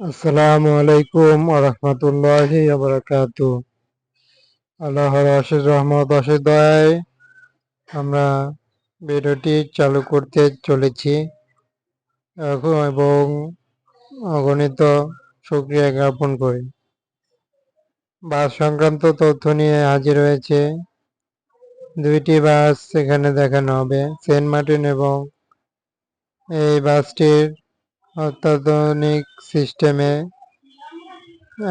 আসসালামু আলাইকুম আরহামতুল্লাহি বারাকাতু। আল্লাহর অশেষ রহমত অশেষ দয়ায় আমরা ভিডিওটি চালু করতে চলেছি এবং অগণিত শুকরিয়া জ্ঞাপন করি। বাস সংক্রান্ত তথ্য নিয়ে হাজির হয়েছে দুইটি বাস এখানে দেখানো হবে, সেন্ট মার্টিন এবং এই বাসটির অত্যাধুনিক সিস্টেমে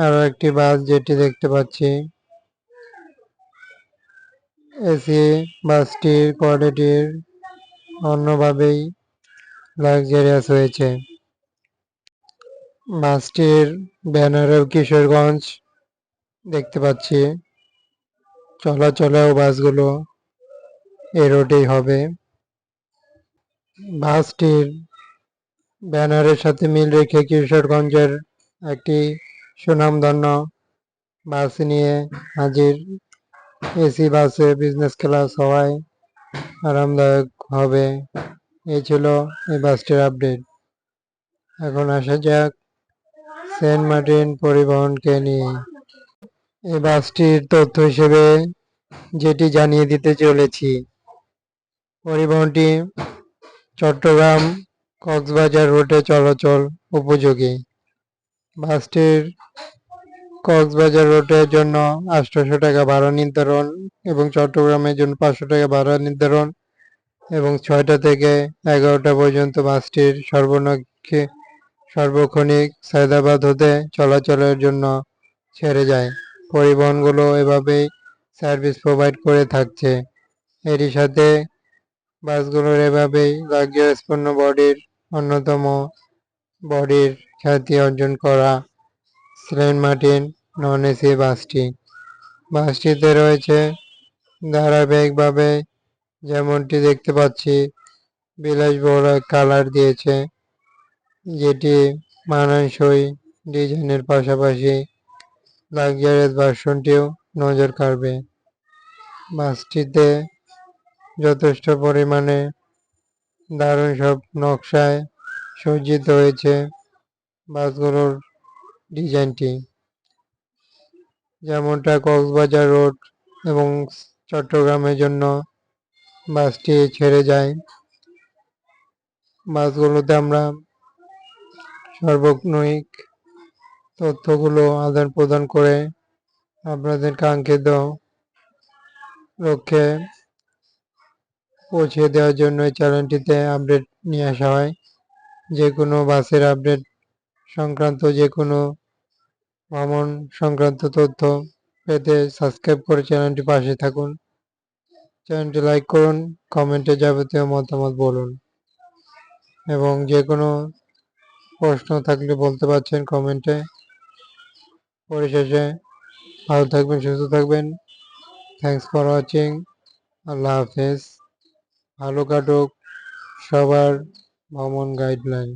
আরো একটি বাস যেটি দেখতে পাচ্ছি। এসি বাসটির কোয়ালিটির অন্যভাবেই লাক্সারিয়াস হয়েছে। বাসটির ব্যানারেও কিশোরগঞ্জ দেখতে পাচ্ছি। চলাচলেও বাসগুলো এই রোডেই হবে। বাসটির ব্যানারের সাথে মিল রেখে কিশোরগঞ্জের একটি সুনামধন্য বাস নিয়ে হাজির। এসি বাসে বিজনেস ক্লাস হওয়ায় আরামদায়ক হবে। এই ছিল এই বাসটির আপডেট। এখন আসা যাক সেন্ট মার্টিন পরিবহনকে নিয়ে। এই বাসটির তথ্য হিসেবে যেটি জানিয়ে দিতে চলেছি, পরিবহনটি চট্টগ্রাম কক্সবাজার রুটে চলাচল উপযোগী। বাসটির কক্সবাজার রুটের জন্য 800 টাকা ভাড়া নির্ধারণ এবং চট্টগ্রামের জন্য 500 টাকা ভাড়া নির্ধারণ এবং 6টা থেকে 11টা পর্যন্ত বাসটির সার্বক্ষণিক সায়দাবাদ হতে চলাচলের জন্য ছেড়ে যায়। পরিবহনগুলো এভাবেই সার্ভিস প্রোভাইড করে থাকছে। এরই সাথে বাসগুলোর এভাবেই লাক্সারিয়াসপূর্ণ বডির অন্যতম বডির খ্যাতি অর্জন করা সেন্ট মার্টিন নন এসি বাসটিতে রয়েছে ধারাবাহিকভাবে যেমনটি দেখতে পাচ্ছি বিলাসবহুল কালার দিয়েছে, যেটি মানানসই ডিজাইনের পাশাপাশি লাক্সারিয়াস ভার্সনটিও নজর কাড়বে। বাসটিতে যথেষ্ট পরিমাণে দারুণ সব নকশায় সজ্জিত হয়েছে বাসগুলোর ডিজাইনটি, যেমনটা কক্সবাজার রোড এবং চট্টগ্রামের জন্য বাসটি ছেড়ে যায়। বাসগুলোতে আমরা সার্বক্ষণিক তথ্যগুলো আদান প্রদান করে আপনাদের কাঙ্ক্ষিত লক্ষ্যে পৌঁছে দেওয়ার জন্য এই চ্যানেলটিতে আপডেট নিয়ে আসা হয়। যে কোনো বাসের আপডেট সংক্রান্ত যে কোনো ভ্রমণ সংক্রান্ত তথ্য পেতে সাবস্ক্রাইব করে চ্যানেলটি পাশে থাকুন। চ্যানেলটি লাইক করুন, কমেন্টে যাবতীয় মতামত বলুন এবং যে কোনো প্রশ্ন থাকলে বলতে পারছেন কমেন্টে। পরিশেষে ভালো থাকবেন, সুস্থ থাকবেন। Thanks for watching. আল্লাহ হাফেজ। ভালো কাটুক সবার ভ্রমণ গাইডলাইন।